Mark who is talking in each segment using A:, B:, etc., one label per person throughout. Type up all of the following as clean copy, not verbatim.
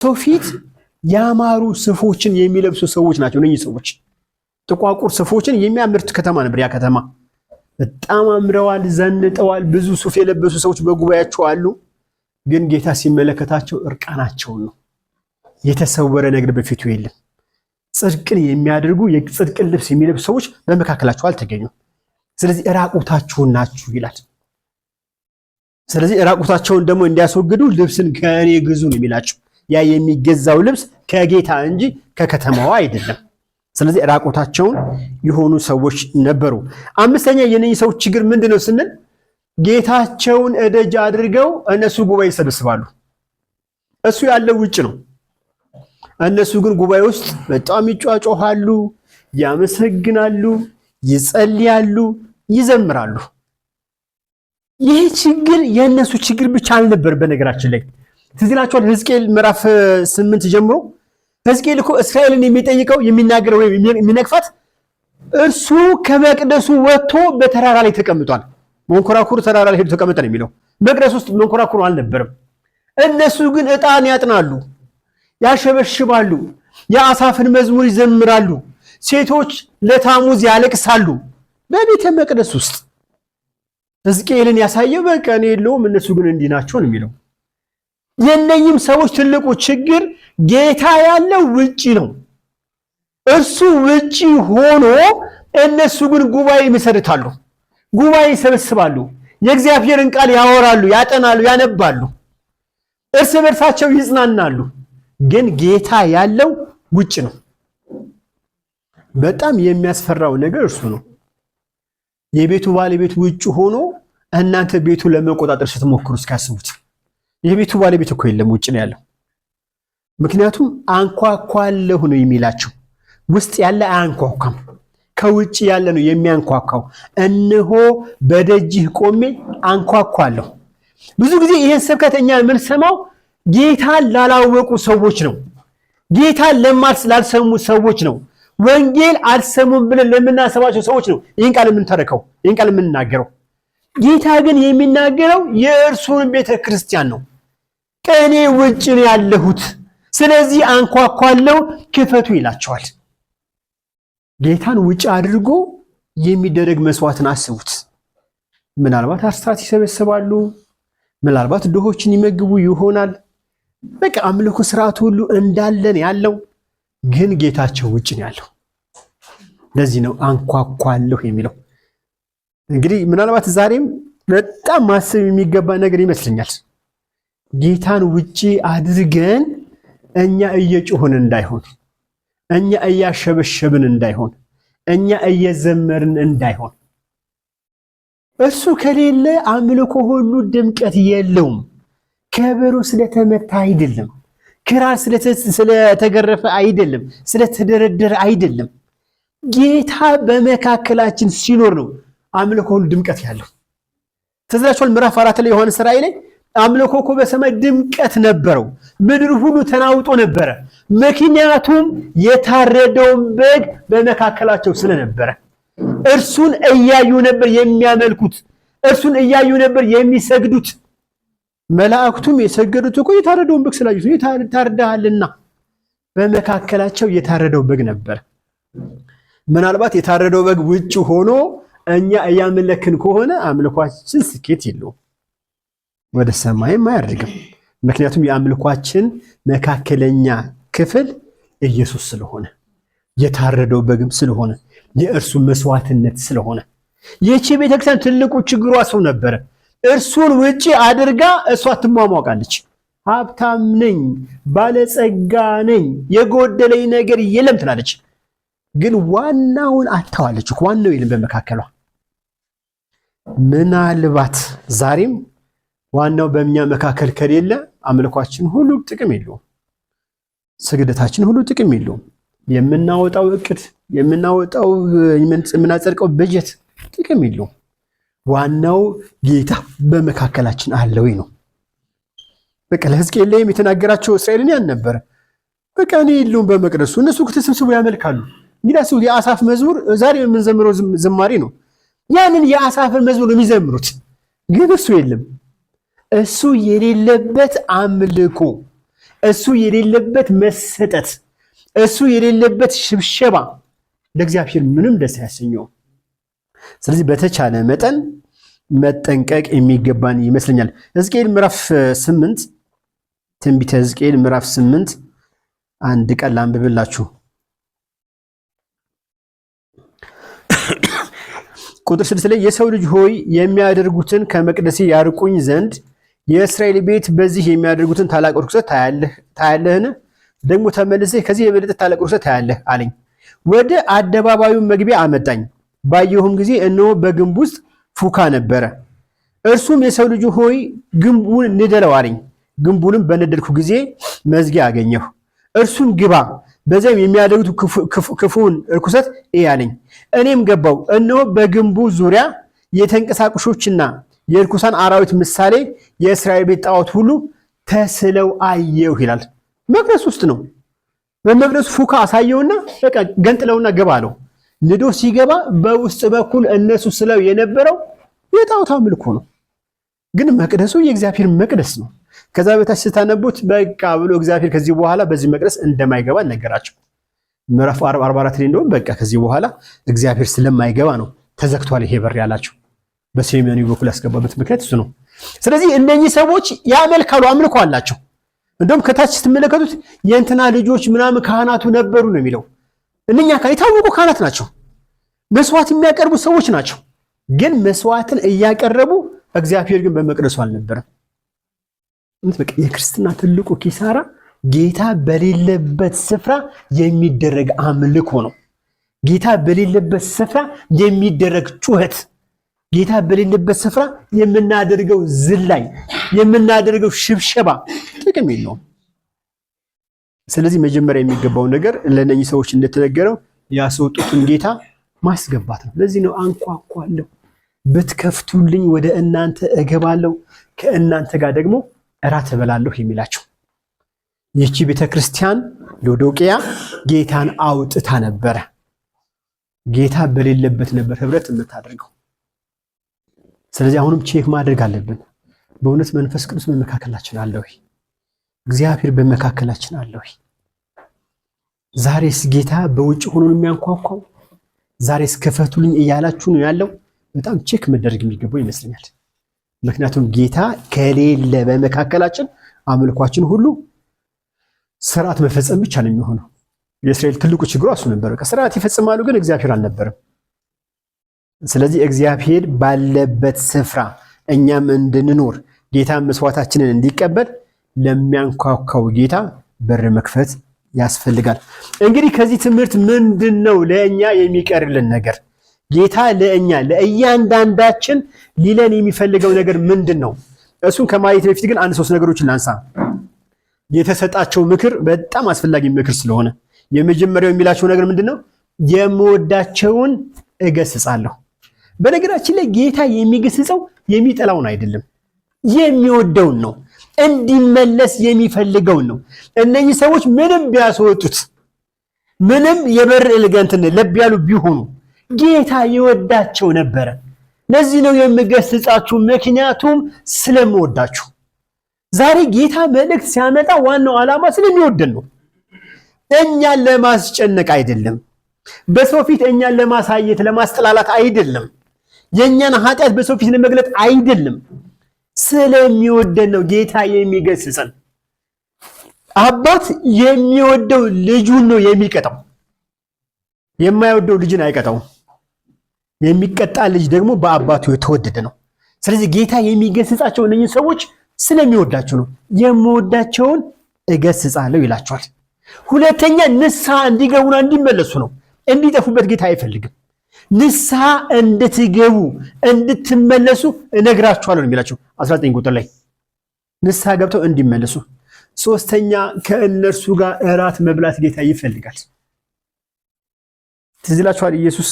A: ሰው ፊት ያማሩ ስፎችን የሚለብሱ ሰዎች ናቸው እነኚህ ሰዎች። ጥቋቁር ስፎችን የሚያምርት ከተማ ነበር ያ ከተማ። በጣም አምረዋል፣ ዘንጠዋል። ብዙ ሱፍ የለበሱ ሰዎች በጉባኤያቸው አሉ። ግን ጌታ ሲመለከታቸው እርቃናቸውን ነው። የተሰወረ ነገር በፊቱ የለም። ጽድቅን የሚያደርጉ የጽድቅን ልብስ የሚለብሱ ሰዎች በመካከላቸው አልተገኙም። ስለዚህ ራቁታችሁን ናችሁ ይላል። ስለዚህ ራቁታቸውን ደግሞ እንዲያስወግዱ ልብስን ከእኔ ግዙ ነው የሚላቸው። ያ የሚገዛው ልብስ ከጌታ እንጂ ከከተማዋ አይደለም። ስለዚህ ራቁታቸውን የሆኑ ሰዎች ነበሩ። አምስተኛ የነኚህ ሰዎች ችግር ምንድነው ስንል ጌታቸውን እደጅ አድርገው እነሱ ጉባኤ ይሰበስባሉ። እሱ ያለው ውጭ ነው። እነሱ ግን ጉባኤ ውስጥ በጣም ይጫጫሃሉ፣ ያመሰግናሉ፣ ይጸልያሉ፣ ይዘምራሉ። ይህ ችግር የእነሱ ችግር ብቻ አልነበር። በነገራችን ላይ ትዝ ይላችኋል ሕዝቅኤል ምዕራፍ 8 ጀምሮ ሕዝቅኤል እኮ እስራኤልን የሚጠይቀው የሚናገረው የሚነቅፋት እርሱ ከመቅደሱ ወጥቶ በተራራ ላይ ተቀምጧል። መንኮራኩር ተራራ ላይ ሄዶ ተቀመጠ ነው የሚለው። መቅደስ ውስጥ መንኮራኩሩ አልነበረም። እነሱ ግን ዕጣን ያጥናሉ፣ ያሸበሽባሉ፣ የአሳፍን መዝሙር ይዘምራሉ፣ ሴቶች ለታሙዝ ያለቅሳሉ በቤተ መቅደስ ውስጥ። ሕዝቅኤልን ያሳየው በቃ እኔ የለውም እነሱ ግን እንዲህ ናቸው ነው የሚለው። የነኝም ሰዎች ትልቁ ችግር ጌታ ያለው ውጪ ነው። እርሱ ውጪ ሆኖ እነሱ ግን ጉባኤ ይመሰርታሉ፣ ጉባኤ ይሰበስባሉ፣ የእግዚአብሔርን ቃል ያወራሉ፣ ያጠናሉ፣ ያነባሉ፣ እርስ በርሳቸው ይጽናናሉ። ግን ጌታ ያለው ውጪ ነው። በጣም የሚያስፈራው ነገር እርሱ ነው። የቤቱ ባለቤት ውጪ ሆኖ እናንተ ቤቱ ለመቆጣጠር ስትሞክሩ እስካስቡት። የቤቱ ባለቤት እኮ የለም፣ ውጪ ነው ያለው። ምክንያቱም አንኳኳለሁ ነው የሚላቸው። ውስጥ ያለ አያንኳኳም፣ ከውጪ ያለ ነው የሚያንኳኳው። እነሆ በደጅህ ቆሜ አንኳኳለሁ። ብዙ ጊዜ ይሄን ስብከተኛ የምንሰማው ጌታን ላላወቁ ሰዎች ነው። ጌታን ላልሰሙ ሰዎች ነው። ወንጌል አልሰሙም ብለን ለምናሰባቸው ሰዎች ነው ይህን ቃል የምንተርከው፣ ይህን ቃል የምንናገረው። ጌታ ግን የሚናገረው የእርሱን ቤተ ክርስቲያን ነው። ከእኔ ውጭ ነው ያለሁት፣ ስለዚህ አንኳኳለሁ፣ ክፈቱ ይላቸዋል። ጌታን ውጭ አድርጎ የሚደረግ መስዋዕትን አስቡት። ምናልባት አስራት ይሰበስባሉ፣ ምናልባት ድሆችን ይመግቡ ይሆናል። በቃ አምልኮ ስርዓቱ ሁሉ እንዳለን ያለው፣ ግን ጌታቸው ውጭ ነው ያለው። ለዚህ ነው አንኳኳለሁ የሚለው። እንግዲህ ምናልባት ዛሬም በጣም ማሰብ የሚገባ ነገር ይመስለኛል። ጌታን ውጪ አድርገን እኛ እየጮህን እንዳይሆን፣ እኛ እያሸበሸብን እንዳይሆን፣ እኛ እየዘመርን እንዳይሆን። እሱ ከሌለ አምልኮ ሁሉ ድምቀት የለውም። ከበሮ ስለተመታ አይደለም፣ ክራር ስለተገረፈ አይደለም፣ ስለተደረደረ አይደለም። ጌታ በመካከላችን ሲኖር ነው አምልኮ ሁሉ ድምቀት ያለው። ተዘላችኋል ምዕራፍ 4 ላይ ዮሐንስ ራእይ ላይ አምልኮ እኮ በሰማይ ድምቀት ነበረው፣ ምድር ሁሉ ተናውጦ ነበረ። ምክንያቱም የታረደውን በግ በመካከላቸው ስለነበረ እርሱን እያዩ ነበር የሚያመልኩት፣ እርሱን እያዩ ነበር የሚሰግዱት። መላእክቱም የሰገዱት እኮ የታረደውን በግ ስላዩት ነው። ታርደሃልና በመካከላቸው የታረደው በግ ነበር። ምናልባት የታረደው በግ ውጭ ሆኖ እኛ እያመለክን ከሆነ አምልኳችን ስኬት የለውም፣ ወደ ሰማይም አያርግም። ምክንያቱም የአምልኳችን መካከለኛ ክፍል ኢየሱስ ስለሆነ፣ የታረደው በግም ስለሆነ፣ የእርሱ መስዋዕትነት ስለሆነ። ይህቺ ቤተክርስቲያን ትልቁ ችግሯ ሰው ነበረ። እርሱን ውጪ አድርጋ እሷ ትሟሟቃለች። ሀብታም ነኝ፣ ባለጸጋ ነኝ፣ የጎደለኝ ነገር የለም ትላለች። ግን ዋናውን አጥተዋለች። ዋናው የለም በመካከሏ። ምናልባት ዛሬም ዋናው በእኛ መካከል ከሌለ አምልኳችን ሁሉ ጥቅም የለውም፣ ስግደታችን ሁሉ ጥቅም የለውም። የምናወጣው እቅድ፣ የምናጸድቀው በጀት ጥቅም የለውም። ዋናው ጌታ በመካከላችን አለው ነው። በቃ ለሕዝቅኤል ላይም የተናገራቸው እስራኤልን ያን ነበረ። በቃ እኔ የለውም በመቅደሱ፣ እነሱ ተሰብስበው ያመልካሉ። እንግዲህ የአሳፍ መዝሙር ዛሬ የምንዘምረው ዝማሬ ነው። ያንን የአሳፍን መዝሙር የሚዘምሩት ግን እሱ የለም። እሱ የሌለበት አምልኮ፣ እሱ የሌለበት መሰጠት፣ እሱ የሌለበት ሽብሸባ ለእግዚአብሔር ምንም ደስ አያሰኘውም። ስለዚህ በተቻለ መጠን መጠንቀቅ የሚገባን ይመስለኛል። ሕዝቅኤል ምዕራፍ 8 ትንቢተ ሕዝቅኤል ምዕራፍ 8 አንድ ቃል ላንብብላችሁ። ቁጥር 6 ላይ የሰው ልጅ ሆይ የሚያደርጉትን ከመቅደሴ ያርቁኝ ዘንድ የእስራኤል ቤት በዚህ የሚያደርጉትን ታላቅ ርኩሰት ታያለህን? ደግሞ ተመልሰህ ከዚህ የበለጠ ታላቅ ርኩሰት ታያለህ አለኝ። ወደ አደባባዩ መግቢያ አመጣኝ። ባየሁም ጊዜ እነሆ በግንብ ውስጥ ፉካ ነበረ። እርሱም የሰው ልጅ ሆይ ግንቡን ንደለው አለኝ። ግንቡንም በነደልኩ ጊዜ መዝጊያ አገኘሁ። እርሱን ግባ፣ በዚያም የሚያደርጉት ክፉን ርኩሰት እይ አለኝ። እኔም ገባው፣ እነሆ በግንቡ ዙሪያ የተንቀሳቃሾችና የርኩሳን አራዊት ምሳሌ የእስራኤል ቤት ጣዖት ሁሉ ተስለው አየሁ ይላል። መቅደስ ውስጥ ነው። በመቅደሱ ፉካ አሳየውና በቃ ገንጥለውና ገባ አለው። ንዶ ሲገባ በውስጥ በኩል እነሱ ስለው የነበረው የጣዖት አምልኮ ነው። ግን መቅደሱ የእግዚአብሔር መቅደስ ነው። ከዛ በታች ስታነቡት በቃ ብሎ እግዚአብሔር ከዚህ በኋላ በዚህ መቅደስ እንደማይገባ ነገራቸው። ምዕራፍ 44 ላይ እንደውም በቃ ከዚህ በኋላ እግዚአብሔር ስለማይገባ ነው ተዘግቷል ይሄ በር ያላቸው። በሰሜኑ በኩል ያስገባበት ምክንያት እሱ ነው። ስለዚህ እነኚህ ሰዎች ያመልካሉ፣ አምልኮ አላቸው። እንደውም ከታች ስትመለከቱት የእንትና ልጆች ምናምን ካህናቱ ነበሩ ነው የሚለው። እነኛ የታወቁ ካህናት ናቸው፣ መስዋዕት የሚያቀርቡ ሰዎች ናቸው። ግን መስዋዕትን እያቀረቡ እግዚአብሔር ግን በመቅደሱ አልነበረም። የክርስትና ትልቁ ኪሳራ ጌታ በሌለበት ስፍራ የሚደረግ አምልኮ ነው። ጌታ በሌለበት ስፍራ የሚደረግ ጩኸት፣ ጌታ በሌለበት ስፍራ የምናደርገው ዝላይ፣ የምናደርገው ሽብሸባ ጥቅም የለውም። ስለዚህ መጀመሪያ የሚገባው ነገር ለነኚህ ሰዎች እንደተነገረው ያስወጡትን ጌታ ማስገባት ነው። ለዚህ ነው አንኳኳለሁ፣ ብትከፍቱልኝ ወደ እናንተ እገባለሁ፣ ከእናንተ ጋር ደግሞ እራት እበላለሁ የሚላቸው። ይህቺ ቤተክርስቲያን ሎዶቅያ ጌታን አውጥታ ነበረ። ጌታ በሌለበት ነበር ህብረት የምታደርገው። ስለዚህ አሁንም ቼክ ማድረግ አለብን። በእውነት መንፈስ ቅዱስ በመካከላችን አለ ወይ? እግዚአብሔር በመካከላችን አለ ወይ? ዛሬስ ጌታ በውጭ ሆኖ ነው የሚያንኳኳው? ዛሬስ ክፈቱልኝ እያላችሁ ነው ያለው? በጣም ቼክ መደረግ የሚገባው ይመስለኛል። ምክንያቱም ጌታ ከሌለ በመካከላችን አምልኳችን ሁሉ ስርዓት መፈጸም ብቻ ነው የሚሆነው። የእስራኤል ትልቁ ችግሩ እሱ ነበር። ስርዓት ይፈጽማሉ፣ ግን እግዚአብሔር አልነበረም። ስለዚህ እግዚአብሔር ባለበት ስፍራ እኛም እንድንኖር ጌታ መስዋዕታችንን እንዲቀበል ለሚያንኳኳው ጌታ በር መክፈት ያስፈልጋል። እንግዲህ ከዚህ ትምህርት ምንድነው ለእኛ የሚቀርልን ነገር? ጌታ ለእያንዳንዳችን ሊለን የሚፈልገው ነገር ምንድነው? እሱን ከማየት በፊት ግን አንድ ሶስት ነገሮችን ላንሳ። የተሰጣቸው ምክር በጣም አስፈላጊ ምክር ስለሆነ የመጀመሪያው የሚላቸው ነገር ምንድነው? የምወዳቸውን እገስጻለሁ። በነገራችን ላይ ጌታ የሚገስጸው የሚጠላውን አይደለም፣ የሚወደውን ነው። እንዲመለስ የሚፈልገውን ነው። እነኚህ ሰዎች ምንም ቢያስወጡት፣ ምንም የበር እልገንትን ለብ ያሉ ቢሆኑ ጌታ ይወዳቸው ነበረ። ለዚህ ነው የምገስጻችሁ፣ ምክንያቱም ስለምወዳችሁ። ዛሬ ጌታ መልእክት ሲያመጣ ዋናው ዓላማ ስለሚወደን ነው። እኛን ለማስጨነቅ አይደለም። በሰው ፊት እኛን ለማሳየት ለማስጠላላት አይደለም። የእኛን ኃጢአት በሰው ፊት ለመግለጥ አይደለም። ስለሚወደን ነው ጌታ የሚገስጸን። አባት የሚወደው ልጁን ነው የሚቀጣው፣ የማይወደው ልጅን አይቀጣውም። የሚቀጣ ልጅ ደግሞ በአባቱ የተወደደ ነው። ስለዚህ ጌታ የሚገስጻቸው እነኚህ ሰዎች ስለሚወዳቸው ነው። የምወዳቸውን እገስጻለሁ ይላቸዋል። ሁለተኛ ንስሐ እንዲገቡና እንዲመለሱ ነው። እንዲጠፉበት ጌታ አይፈልግም። ንስሐ እንድትገቡ እንድትመለሱ እነግራችኋለሁ የሚላቸው 19 ቁጥር ላይ ንስሐ ገብተው እንዲመለሱ። ሶስተኛ ከእነርሱ ጋር እራት መብላት ጌታ ይፈልጋል። ትዝ ይላችኋል ኢየሱስ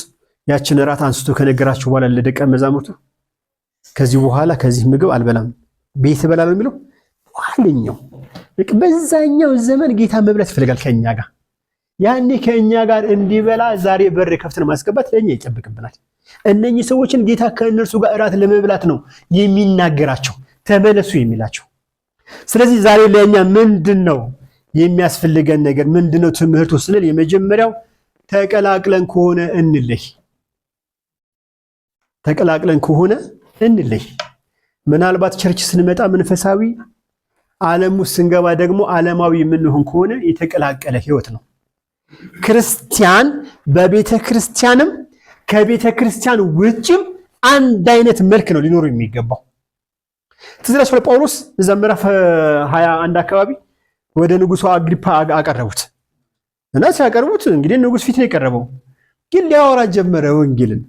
A: ያችን እራት አንስቶ ከነገራቸው በኋላ ለደቀ መዛሙርቱ ከዚህ በኋላ ከዚህ ምግብ አልበላም ቤት እበላለሁ የሚለው ዋልኛው በዛኛው ዘመን ጌታ መብላት ይፈልጋል ከኛ ጋር። ያኔ ከኛ ጋር እንዲበላ ዛሬ በር ከፍተን ማስገባት ለኛ ይጠብቅብናል። እነኚህ ሰዎችን ጌታ ከእነርሱ ጋር እራት ለመብላት ነው የሚናገራቸው፣ ተመለሱ የሚላቸው። ስለዚህ ዛሬ ለኛ ምንድነው የሚያስፈልገን ነገር ምንድነው? ትምህርቱ ስንል የመጀመሪያው ተቀላቅለን ከሆነ እንለይ። ተቀላቅለን ከሆነ እንለይ። ምናልባት ቸርች ስንመጣ መንፈሳዊ፣ ዓለም ውስጥ ስንገባ ደግሞ ዓለማዊ የምንሆን ከሆነ የተቀላቀለ ህይወት ነው። ክርስቲያን በቤተ ክርስቲያንም ከቤተ ክርስቲያን ውጭም አንድ አይነት መልክ ነው ሊኖሩ የሚገባው። ትዝ ይላችኋል ጳውሎስ እዛ ምዕራፍ 21 አካባቢ ወደ ንጉሡ አግሪፓ አቀረቡት እና ሲያቀርቡት እንግዲህ ንጉሥ ፊት ነው የቀረበው፣ ግን ሊያወራ ጀመረ ወንጌልን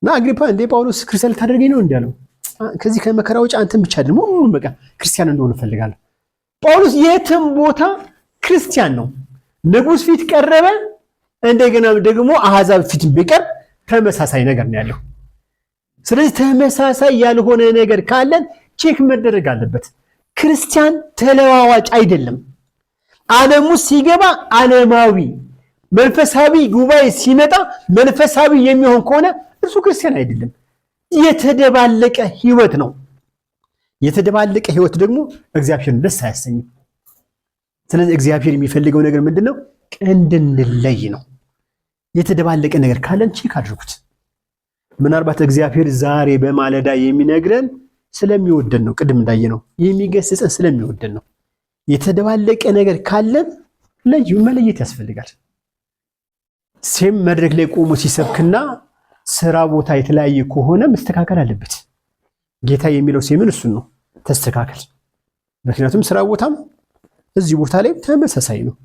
A: እና አግሪፓ እንደ ጳውሎስ ክርስቲያን ልታደርገኝ ነው እንዲያለው፣ ከዚህ ከመከራ ውጭ አንተን ብቻ ደግሞ በቃ ክርስቲያን እንደሆነ እፈልጋለሁ። ጳውሎስ የትም ቦታ ክርስቲያን ነው። ንጉሥ ፊት ቀረበ፣ እንደገና ደግሞ አሕዛብ ፊት ቢቀርብ ተመሳሳይ ነገር ነው ያለው። ስለዚህ ተመሳሳይ ያልሆነ ነገር ካለን ቼክ መደረግ አለበት። ክርስቲያን ተለዋዋጭ አይደለም። ዓለም ውስጥ ሲገባ ዓለማዊ፣ መንፈሳዊ ጉባኤ ሲመጣ መንፈሳዊ የሚሆን ከሆነ እርሱ ክርስቲያን አይደለም። የተደባለቀ ህይወት ነው። የተደባለቀ ህይወት ደግሞ እግዚአብሔርን ደስ አያሰኝም። ስለዚህ እግዚአብሔር የሚፈልገው ነገር ምንድነው? እንድንለይ ነው። የተደባለቀ ነገር ካለን ቼክ አድርጉት። ምናልባት እግዚአብሔር ዛሬ በማለዳ የሚነግረን ስለሚወደን ነው። ቅድም እንዳየነው የሚገስጸን ስለሚወደን ነው። የተደባለቀ ነገር ካለን መለየት ያስፈልጋል። ሴም መድረክ ላይ ቆሞ ሲሰብክና ስራ ቦታ የተለያየ ከሆነ መስተካከል አለበት። ጌታ የሚለው ሴምን እሱን ነው፣ ተስተካከል። ምክንያቱም ስራ ቦታም እዚህ ቦታ ላይ ተመሳሳይ ነው።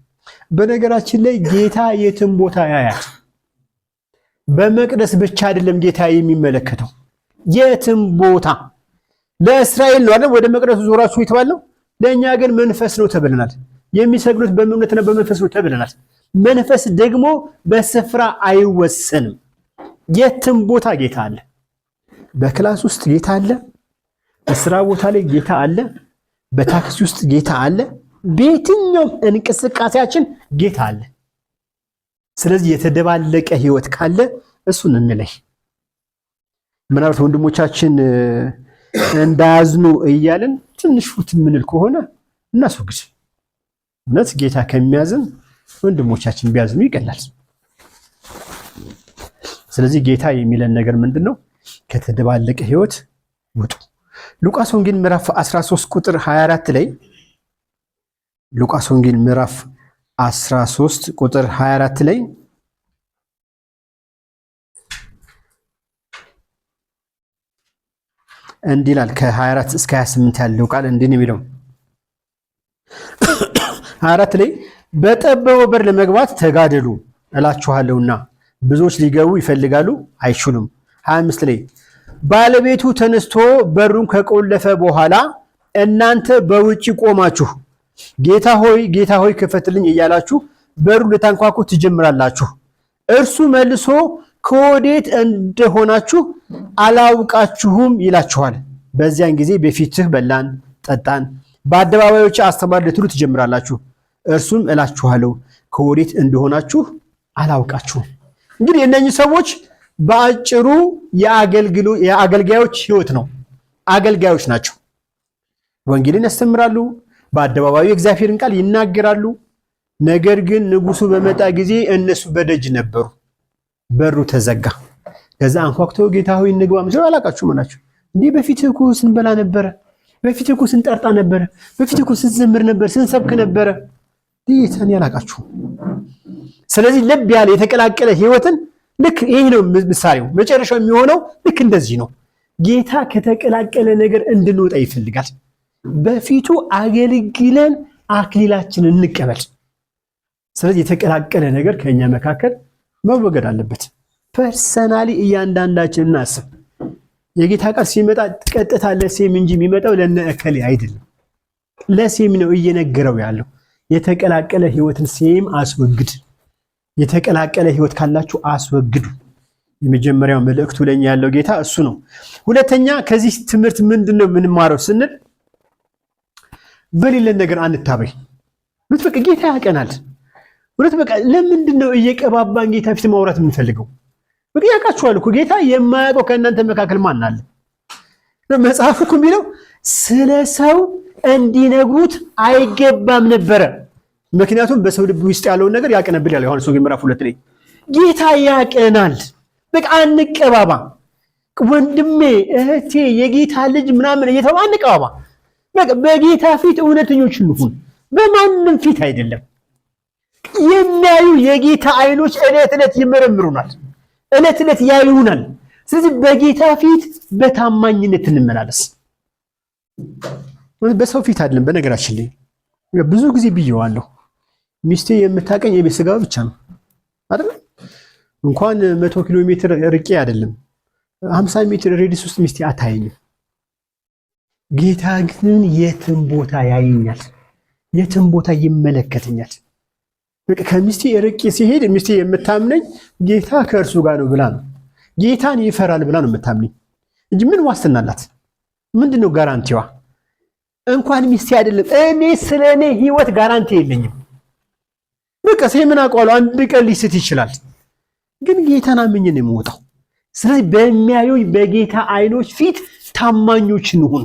A: በነገራችን ላይ ጌታ የትም ቦታ ያያል። በመቅደስ ብቻ አይደለም ጌታ የሚመለከተው፣ የትም ቦታ። ለእስራኤል ነው አይደል ወደ መቅደሱ ዞራችሁ የተባለው፣ ለእኛ ግን መንፈስ ነው ተብለናል። የሚሰግዱት በእምነትና በመንፈስ ነው ተብለናል። መንፈስ ደግሞ በስፍራ አይወሰንም። የትም ቦታ ጌታ አለ። በክላስ ውስጥ ጌታ አለ። በስራ ቦታ ላይ ጌታ አለ። በታክሲ ውስጥ ጌታ አለ። በየትኛውም እንቅስቃሴያችን ጌታ አለ። ስለዚህ የተደባለቀ ህይወት ካለ እሱን እንለይ። ምናልባት ወንድሞቻችን እንዳያዝኑ እያልን ትንሽ ፉት ምንል ከሆነ እናስወግድ። እውነት ጌታ ከሚያዝን ወንድሞቻችን ቢያዝኑ ይቀላል። ስለዚህ ጌታ የሚለን ነገር ምንድነው? ከተደባለቀ ህይወት ውጡ። ሉቃስ ወንጌል ምዕራፍ 13 ቁጥር 24 ላይ ሉቃስ ወንጌል ምዕራፍ 13 ቁጥር 24 ላይ እንዲህ ይላል። ከ24 እስከ 28 ያለው ቃል እንዲህ ነው የሚለው። 24 ላይ በጠበበው በር ለመግባት ተጋደሉ እላችኋለሁና ብዙዎች ሊገቡ ይፈልጋሉ አይችሉም። 25 ላይ ባለቤቱ ተነስቶ በሩን ከቆለፈ በኋላ እናንተ በውጪ ቆማችሁ ጌታ ሆይ ክፈትልኝ እያላችሁ በሩ ልታንኳኩ ትጀምራላችሁ። እርሱ መልሶ ከወዴት እንደሆናችሁ አላውቃችሁም ይላችኋል። በዚያን ጊዜ በፊትህ በላን ጠጣን፣ በአደባባዮች አስተማርን ልትሉ ትጀምራላችሁ። እርሱም እላችኋለሁ ከወዴት እንደሆናችሁ አላውቃችሁም። እንግዲህ እነኚህ ሰዎች በአጭሩ የአገልጋዮች ህይወት ነው። አገልጋዮች ናቸው። ወንጌልን ያስተምራሉ፣ በአደባባዩ የእግዚአብሔርን ቃል ይናገራሉ። ነገር ግን ንጉሱ በመጣ ጊዜ እነሱ በደጅ ነበሩ። በሩ ተዘጋ። ከዛ አንኳኩተው ጌታ ሆይ እንግባ ምንድነው አላውቃችሁም አላቸው። እንዴ በፊትህ እኮ ስንበላ ነበረ፣ በፊትህ እኮ ስንጠርጣ ነበረ፣ በፊትህ እኮ ስንዘምር ነበር፣ ስንሰብክ ነበረ። ዲታን ያላቃችሁ። ስለዚህ ልብ ያለ የተቀላቀለ ህይወትን ልክ ይሄ ነው ምሳሌው። መጨረሻው የሚሆነው ልክ እንደዚህ ነው። ጌታ ከተቀላቀለ ነገር እንድንወጣ ይፈልጋል። በፊቱ አገልግለን አክሊላችንን እንቀበል። ስለዚህ የተቀላቀለ ነገር ከኛ መካከል መወገድ አለበት። ፐርሰናሊ እያንዳንዳችን እናስብ። የጌታ ቃል ሲመጣ ቀጥታ ለሴም እንጂ የሚመጣው ለነ እከሌ አይደለም። ለሴም ነው እየነገረው ያለው። የተቀላቀለ ህይወትን ሴም አስወግድ። የተቀላቀለ ህይወት ካላችሁ አስወግዱ። የመጀመሪያው መልእክቱ ለኛ ያለው ጌታ እሱ ነው። ሁለተኛ ከዚህ ትምህርት ምንድነው የምንማረው ስንል በሌለ ነገር አንታበይ። በቃ ጌታ ያቀናል። በቃ ለምንድነው እየቀባባን ጌታ ፊት ማውራት የምንፈልገው? በቃ ያውቃችኋል እኮ ጌታ የማያውቀው ከእናንተ መካከል ማን አለ? መጽሐፍ እኮ የሚለው ስለ ሰው እንዲነግሩት አይገባም ነበረ። ምክንያቱም በሰው ልብ ውስጥ ያለውን ነገር ያቀነብል ያለው ዮሐንስ ወንጌል ምዕራፍ 2 ላይ ጌታ ያቀናል። በቃ አንቀባባ፣ ወንድሜ እህቴ፣ የጌታ ልጅ ምናምን እየተባለ አንቀባባ። በቃ በጌታ ፊት እውነተኞች እንሁን፣ በማንም ፊት አይደለም። የሚያዩ የጌታ አይኖች ዕለት ዕለት ይመረምሩናል፣ ዕለት ዕለት ያዩናል። ስለዚህ በጌታ ፊት በታማኝነት እንመላለስ። በሰው ፊት አይደለም። በነገራችን ላይ ብዙ ጊዜ ብየዋለሁ፣ ሚስቴ የምታቀኝ የቤት ስጋ ብቻ ነው አይደል? እንኳን 100 ኪሎ ሜትር ርቄ አይደለም 50 ሜትር ሬዲየስ ውስጥ ሚስቴ አታየኝም። ጌታ ግን የትም ቦታ ያየኛል፣ የትም ቦታ ይመለከተኛል። በቃ ከሚስቴ ርቄ ሲሄድ ሚስቴ የምታምነኝ ጌታ ከእርሱ ጋር ነው ብላ ነው፣ ጌታን ይፈራል ብላ ነው የምታምነኝ እንጂ ምን ዋስትና አላት? ምንድነው ጋራንቲዋ? እንኳን ሚስቴ አይደለም እኔ ስለኔ ህይወት ጋራንቲ የለኝም። በቃ ምን አውቀዋለሁ፣ አንድ ቀን ሊስት ይችላል፣ ግን ጌታን አምኜ ነው የምወጣው። ስለዚህ በሚያዩኝ በጌታ አይኖች ፊት ታማኞች እንሁን።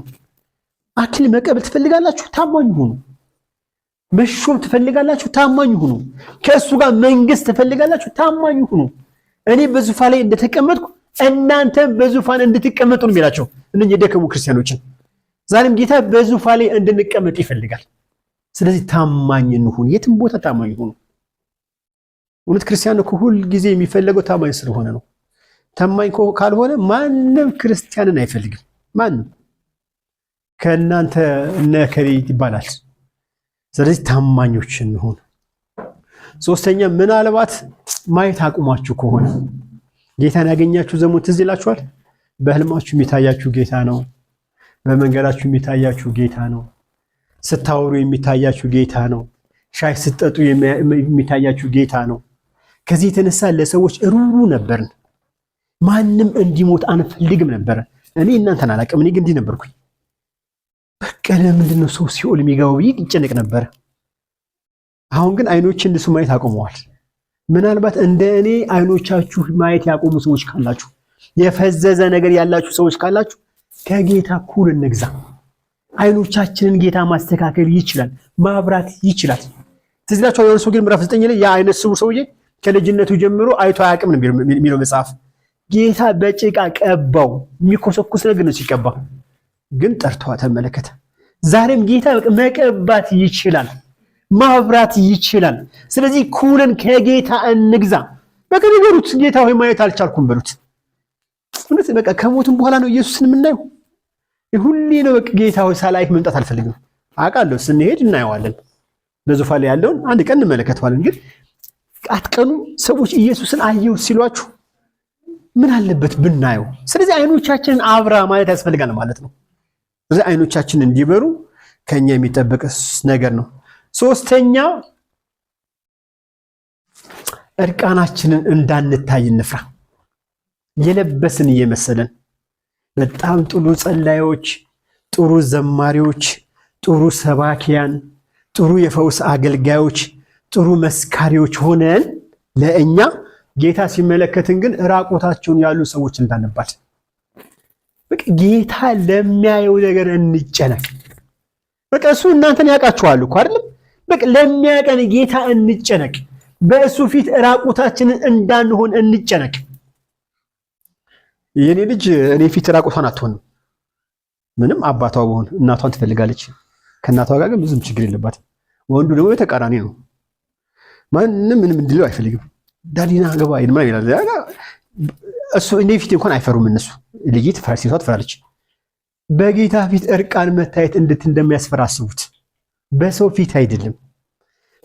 A: አክሊል መቀበል ትፈልጋላችሁ? ታማኝ ሁኑ። መሾም ትፈልጋላችሁ? ታማኝ ሁኑ። ከእሱ ጋር መንግስት ትፈልጋላችሁ? ታማኝ ሁኑ። እኔ በዙፋን ላይ እንደተቀመጥኩ እናንተም በዙፋን እንድትቀመጡ ነው የሚላቸው እነዚህ የደከሙ ክርስቲያኖችን። ዛሬም ጌታ በዙፋን ላይ እንድንቀመጥ ይፈልጋል። ስለዚህ ታማኝ እንሁን፣ የትም ቦታ ታማኝ ሁኑ። እውነት ክርስቲያን እኮ ሁል ጊዜ የሚፈለገው ታማኝ ስለሆነ ነው። ታማኝ ካልሆነ ማንም ክርስቲያንን አይፈልግም። ማንም ከእናንተ እነ ከሌ ይባላል። ስለዚህ ታማኞች እንሁን። ሶስተኛ ምናልባት ማየት አቁማችሁ ከሆነ ጌታን ያገኛችሁ ዘመን ትዝ ይላችኋል። በህልማችሁ የሚታያችሁ ጌታ ነው። በመንገዳችሁ የሚታያችሁ ጌታ ነው። ስታወሩ የሚታያችሁ ጌታ ነው። ሻይ ስትጠጡ የሚታያችሁ ጌታ ነው። ከዚህ የተነሳ ለሰዎች ሩሩ ነበርን። ማንም እንዲሞት አንፈልግም ነበረ። እኔ እናንተን አላውቅም፣ እኔ ግን እንዲህ ነበርኩኝ። በቃ ለምንድን ነው ሰው ሲኦል የሚገባው ይጨነቅ ነበረ። አሁን ግን አይኖች እንደሱ ማየት አቁመዋል። ምናልባት እንደ እኔ አይኖቻችሁ ማየት ያቆሙ ሰዎች ካላችሁ፣ የፈዘዘ ነገር ያላችሁ ሰዎች ካላችሁ ከጌታ እኩል እንግዛ። አይኖቻችንን ጌታ ማስተካከል ይችላል፣ ማብራት ይችላል። ትዝ ይላችኋል ዮሐንስ ወንጌል ምዕራፍ 9 ላይ ያ አይነ ስውር ሰውዬ ከልጅነቱ ጀምሮ አይቶ አያውቅም ነው የሚለው መጽሐፍ። ጌታ በጭቃ ቀባው። የሚኮሰኩስ ነገር ነው ሲቀባ፣ ግን ጠርቶ ተመለከተ። ዛሬም ጌታ መቀባት ይችላል፣ ማብራት ይችላል። ስለዚህ ኩልን ከጌታ እንግዛ። በቃ ንገሩት፣ ጌታ ሆይ ማየት አልቻልኩም በሉት። እውነት በቃ ከሞትም በኋላ ነው ኢየሱስን የምናየው። ሁሌ ነው በቃ ጌታ ሆይ ሳላይክ መምጣት አልፈልግም። አውቃለሁ ስንሄድ እናየዋለን፣ በዙፋን ላይ ያለውን አንድ ቀን እንመለከተዋለን። ግን አትቀኑ ሰዎች ኢየሱስን አየው ሲሏችሁ ምን አለበት ብናየው? ስለዚህ አይኖቻችንን አብራ ማለት ያስፈልጋል ማለት ነው። ስለዚህ አይኖቻችንን እንዲበሩ ከኛ የሚጠበቅ ነገር ነው። ሶስተኛ እርቃናችንን እንዳንታይ እንፍራ። የለበስን እየመሰለን በጣም ጥሩ ጸላዮች፣ ጥሩ ዘማሪዎች፣ ጥሩ ሰባኪያን፣ ጥሩ የፈውስ አገልጋዮች፣ ጥሩ መስካሪዎች ሆነን ለእኛ ጌታ ሲመለከትን ግን ራቆታቸውን ያሉ ሰዎች እንዳንባል። በቃ ጌታ ለሚያየው ነገር እንጨነቅ። በቃ እሱ እናንተን ያውቃችኋል እኮ አይደለም? በቃ ለሚያቀን ጌታ እንጨነቅ። በእሱ ፊት ራቆታችንን እንዳንሆን እንጨነቅ። የኔ ልጅ እኔ ፊት ራቆቷን አትሆንም። ምንም አባቷ ቢሆን እናቷን ትፈልጋለች። ከእናቷ ጋር ግን ብዙም ችግር የለባትም። ወንዱ ደግሞ የተቃራኒ ነው። ማንም ምንም እንዲለው አይፈልግም። ዳዲና ገባ ይላል። እሱ እኔ ፊት እንኳን አይፈሩም እነሱ። ልጅት ሴቷ ትፈራለች። በጌታ ፊት እርቃን መታየት እንዴት እንደሚያስፈራ አስቡት። በሰው ፊት አይደለም።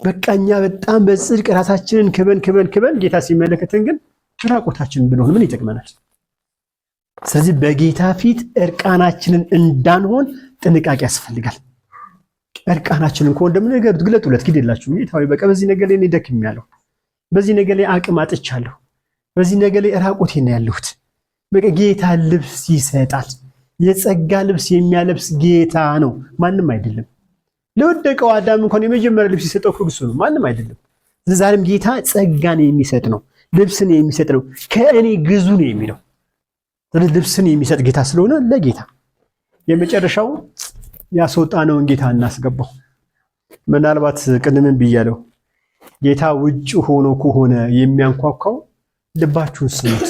A: በቃኛ በጣም በጽድቅ ራሳችንን ክበን ጌታ ሲመለከተን ግን ራቆታችንን ብንሆን ምን ይጠቅመናል? ስለዚህ በጌታ ፊት እርቃናችንን እንዳንሆን ጥንቃቄ ያስፈልጋል። እርቃናችንን ከሆነ ደግሞ ነገር ግለጡለት፣ ግዴላችሁ ጌታዬ በቃ በዚህ ነገር ላይ እኔ ደክሜያለሁ፣ በዚህ ነገር ላይ አቅም አጥቻለሁ፣ በዚህ ነገር ላይ ራቆቴን ነው ያለሁት። በቃ ጌታ ልብስ ይሰጣል። የጸጋ ልብስ የሚያለብስ ጌታ ነው፣ ማንም አይደለም። ለወደቀው አዳም እንኳን የመጀመሪያ ልብስ የሰጠው እሱ ነው፣ ማንም አይደለም። ዛሬም ጌታ ጸጋን የሚሰጥ ነው፣ ልብስን የሚሰጥ ነው። ከእኔ ግዙ ነው የሚለው። ስለዚህ ልብስን የሚሰጥ ጌታ ስለሆነ ለጌታ የመጨረሻው ያስወጣነውን ጌታ እናስገባው። ምናልባት ቅድምም ብያለሁ ጌታ ውጭ ሆኖ ከሆነ የሚያንኳኳው ልባችሁን ስሙት።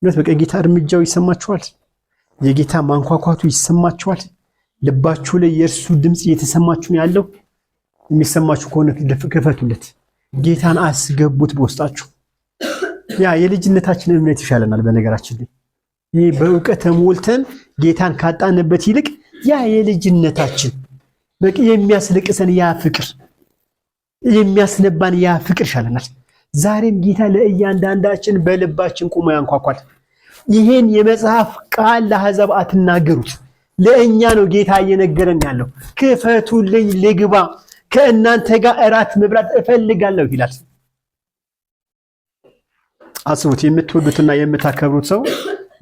A: በቃ ጌታ እርምጃው ይሰማችኋል። የጌታ ማንኳኳቱ ይሰማችኋል። ልባችሁ ላይ የእርሱ ድምፅ እየተሰማችሁ ነው ያለው። የሚሰማችሁ ከሆነ ክፈቱለት። ጌታን አስገቡት በውስጣችሁ። ያ የልጅነታችን እምነት ይሻለናል። በነገራችን ላይ ይሄ በእውቀት ተሞልተን ጌታን ካጣንበት ይልቅ ያ የልጅነታችን በቃ የሚያስለቅሰን ያ ፍቅር የሚያስነባን ያ ፍቅር ይሻለናል። ዛሬም ጌታ ለእያንዳንዳችን በልባችን ቆሞ ያንኳኳል። ይሄን የመጽሐፍ ቃል ለአሕዛብ አትናገሩት፣ ለእኛ ነው ጌታ እየነገረን ያለው። ክፈቱልኝ ልግባ፣ ከእናንተ ጋር እራት መብላት እፈልጋለሁ ይላል። አስቡት፣ የምትወዱትና የምታከብሩት ሰው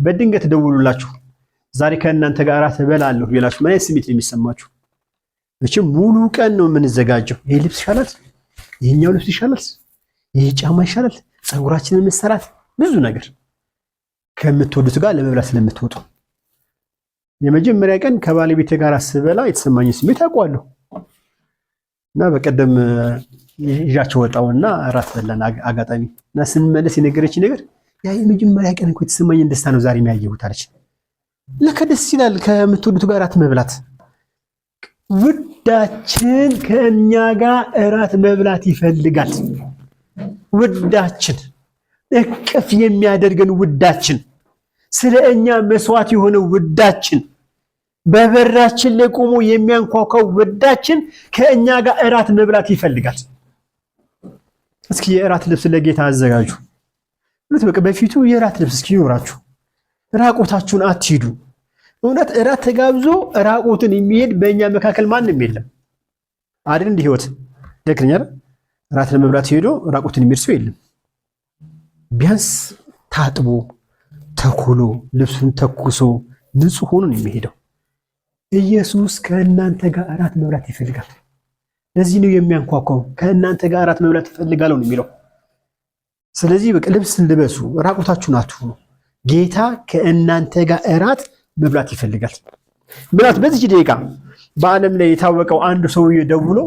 A: በድንገት ደውሉላችሁ ዛሬ ከእናንተ ጋር እራት እበላለሁ ይላችሁ። ምን አይነት ስሜት የሚሰማችሁ? መቼም ሙሉ ቀን ነው የምንዘጋጀው። ይሄ ልብስ ይሻላል፣ ይሄኛው ልብስ ይሻላል፣ ይሄ ጫማ ይሻላል፣ ፀጉራችንን መሰራት፣ ብዙ ነገር ከምትወዱት ጋር ለመብላት ስለምትወጡ። የመጀመሪያ ቀን ከባለቤቴ ጋር ስበላ የተሰማኝ ስሜት አውቀዋለሁ። እና በቀደም ይዣቸው ወጣውና እራት በላን አጋጣሚ። እና ስንመለስ የነገረችኝ ነገር ያ የመጀመሪያ ቀን እኮ የተሰማኝ ደስታ ነው ዛሬ የሚያየሁት አለች። ለካ ደስ ይላል ከምትወዱት ጋር እራት መብላት። ውዳችን ከእኛ ጋር እራት መብላት ይፈልጋል። ውዳችን እቅፍ የሚያደርገን ውዳችን፣ ስለ እኛ መስዋዕት የሆነ ውዳችን፣ በበራችን ላይ ቆሞ የሚያንኳኳው ውዳችን ከእኛ ጋር እራት መብላት ይፈልጋል። እስኪ የእራት ልብስ ለጌታ አዘጋጁ። በቃ በፊቱ የእራት ልብስ እስኪ ይኖራችሁ። ራቆታችሁን አትሂዱ። እውነት እራት ተጋብዞ ራቆትን የሚሄድ በእኛ መካከል ማንም የለም አይደል? እንዲህ ህይወት ደክኛል። እራት ለመብላት ሄዶ ራቆትን የሚሄድ ሰው የለም። ቢያንስ ታጥቦ ተኩሎ ልብሱን ተኩሶ ንጹህ ሆኖ ነው የሚሄደው። ኢየሱስ ከእናንተ ጋር እራት መብላት ይፈልጋል። ለዚህ ነው የሚያንኳኳው። ከእናንተ ጋር እራት መብላት ይፈልጋል ነው የሚለው። ስለዚህ በቃ ልብስ ልበሱ፣ ራቆታችሁን አትሁኑ። ጌታ ከእናንተ ጋር እራት መብላት ይፈልጋል። ምናልባት በዚህ ደቂቃ በዓለም ላይ የታወቀው አንዱ ሰውዬ ደውሎ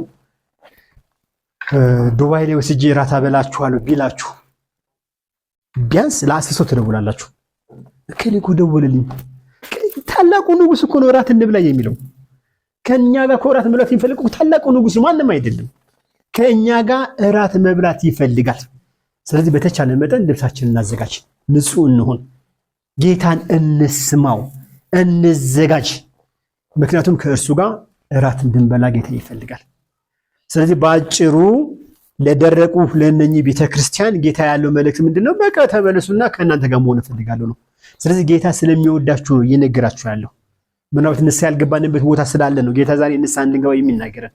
A: ዱባይ ላይ ወስጄ እራት አበላችኋለሁ ቢላችሁ ቢያንስ ለ10 ሰው ትደውላላችሁ። እከሌ እኮ ደወለልኝ፣ ታላቁ ንጉስ እኮ ነው እራት እንብላ የሚለው። ከኛ ጋር እራት መብላት የሚፈልገው ታላቁ ንጉስ ማንም አይደለም። ከኛ ጋር እራት መብላት ይፈልጋል። ስለዚህ በተቻለ መጠን ልብሳችንን እናዘጋጅ፣ ንጹህ እንሁን፣ ጌታን እንስማው፣ እንዘጋጅ። ምክንያቱም ከእርሱ ጋር እራት እንድንበላ ጌታ ይፈልጋል። ስለዚህ በአጭሩ ለደረቁ ለነኚህ ቤተክርስቲያን ጌታ ያለው መልእክት ምንድነው? በቃ ተመለሱና ከእናንተ ጋር መሆን እፈልጋለሁ ነው። ስለዚህ ጌታ ስለሚወዳችሁ ነው እየነገራችሁ ያለው። ምናልባት ንስሐ ያልገባንበት ቦታ ስላለ ነው ጌታ ዛሬ ንስሐ እንድንገባ የሚናገረን።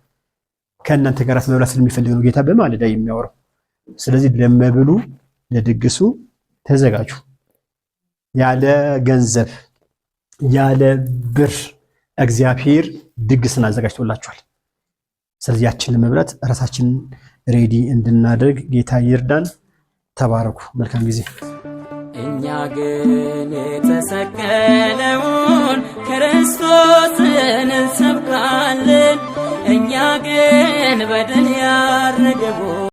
A: ከእናንተ ጋር መብላት ስለሚፈልግ ነው ጌታ በማለዳ የሚያወራው። ስለዚህ ለመብሉ ለድግሱ ተዘጋጁ። ያለ ገንዘብ ያለ ብር እግዚአብሔር ድግስን አዘጋጅቶላችኋል። ስለዚህ ያችን ለመብላት ራሳችንን ሬዲ እንድናደርግ ጌታ ይርዳን። ተባረኩ። መልካም ጊዜ።
B: እኛ ግን የተሰቀለውን ክርስቶስን እንሰብካለን። እኛ ግን በድል ያረገው